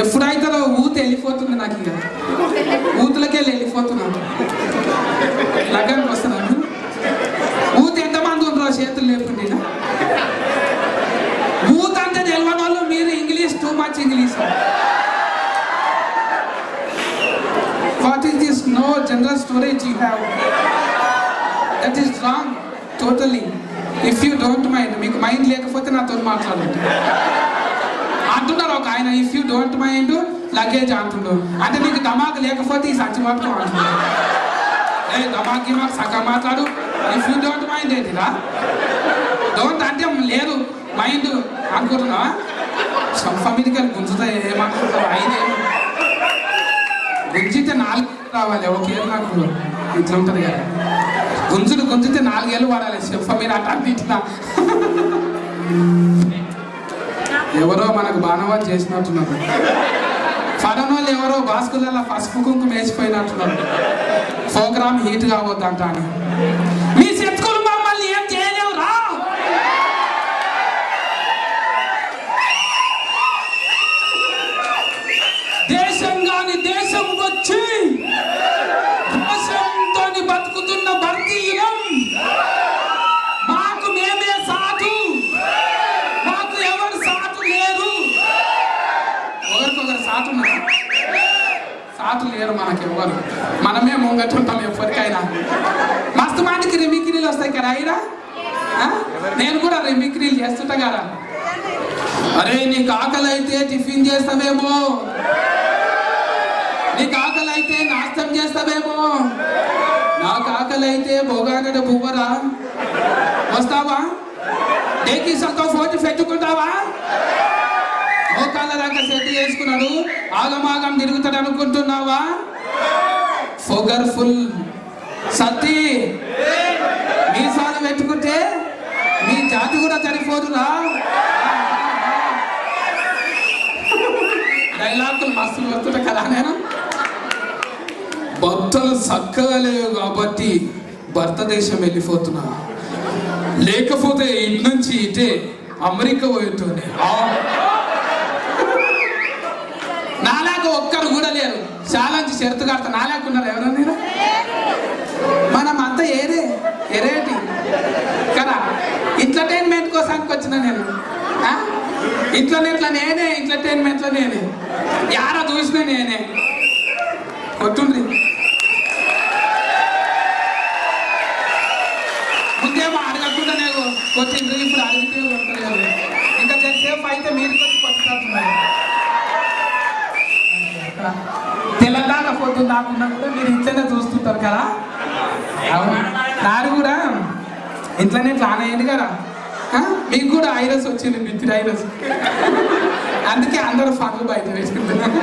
ఎప్పుడైతే ఊత వెళ్ళిపోతుంది నాకు, ఇక ఊతులకే వెళ్ళిపోతున్నాను. లగ్గానికి వస్తున్నాను. ఊత ఎంతమంది ఉన్నారో చేతులు లేకుండా. ఊత అంటే తెలియని వాళ్ళు మీరు English too much English. What is this? No general storage you have. That is wrong totally. If you don't mind, మీకు మైండ్ లేకపోతే నాతో మాట్లాడండి అంటున్నారు ఒక ఆయన. If you don't mind luggage అంటున్నారు అంటే నీకు దమాక్ లేకపోతే ఈ సచ్చి మాత్రం అంటున్నారు. ఏ దమాకి మాకు సగం మాట్లాడు. ఇఫ్ యూ డోంట్ మైండ్ ఏంటిరా? డోంట్ అంటే లేదు, మైండ్ అనుకుంటున్నావా? సొంఫ మీదకి వెళ్ళి గుంజుతా ఏమనుకుంటావు? అయినే గుంజితే 4 రావాలి. ఒకేళ్ళు నాకు ఇట్లా ఉంటుంది కదా, గుంజితే 4 ఏళ్ళు పడాలి సొంఫ మీద అట్లా అన్నింటినా. ఎవరో మనకు బాణవాలు చేసినట్టున్నారు. ఫరన్ వాళ్ళు ఎవరో బాస్కులలో పసుపు కుంకుమ వేసిపోయినట్టున్నారు. ప్రోగ్రామ్ హీట్ కావద్దంట అని. మీ శత్రువులు మమ్మల్ని ఏం చేయలేవు రా. దేశం కాని దేశం వచ్చి దేశంతో బతుకుతున్న భారతీయులం. మాకు మేమే సాటు, మాకు ఎవరు సాటు లేరు. ఒకరికొకరు సాటు ఉన్నారు, సాటు లేరు మనకి ఎవరు. మనమే ముంగట్టుంటాం ఎప్పటికైనా. మస్తు మందికి రిమిక్రీలు వస్తాయి కదా అయినా. నేను కూడా రిమిక్రీలు చేస్తుంటా కదా. అరే నీకు ఆకలి అయితే టిఫిన్ చేస్తావేమో, నీకు ఆకలి అయితే నాస్తం చేస్తావేమో, నాకు ఆకలి అయితే బొగాగడ బువ్వరా వస్తావా? డేకిసంతో ఫోన్ పెట్టుకుంటావా? మోకాళ్ళ దాకా సెట్ చేసుకున్నాడు, ఆగమాగం తిరుగుతాడు అనుకుంటున్నావా? ఫోగర్ఫుల్ సత్తి మీసాలు పెట్టుకుంటే మీ జాతి కూడా సరిపోదురా. డైలాగులు మస్తు వస్తుంటా కదా. నేను బట్టలు చక్కగా లేవు కాబట్టి భారతదేశం వెళ్ళిపోతున్నా, లేకపోతే ఇటు నుంచి ఇటే అమెరికా పోయేటోనే. నాలాగా ఒక్కరు కూడా లేరు. చాలా షరతు కడతా. నాలాగా ఉన్నారు ఎవరన్నా? మనం అంతా ఎరేటి కదా. ఎంటర్టైన్మెంట్ కోసానికి వచ్చిన నేను. ఇట్లా నేనే ఎంటర్టైన్మెంట్లో నేనే. యారా చూసినా నేనే. కొట్టుండ్రి ముందేమో అడగకుండా నేను కొట్టిండ్రి, ఇప్పుడు అడిగితే కొట్టలేదు. ఇంకా సేపు అయితే మీరు కొట్టి కొట్టుకుంటున్నారు. తెలంగాణ పొద్దున్న దాకున్నా కూడా మీరు ఇంట్లోనే చూస్తుంటారు కదా. అవును, నాడు కూడా ఇంట్లోనే ప్లాన్ అయ్యింది కదా. మీకు కూడా ఐరస్ వచ్చింది, మిత్రి ఐరస్. అందుకే అందరూ ఫండ్లు బయట వేసుకుంటున్నారు.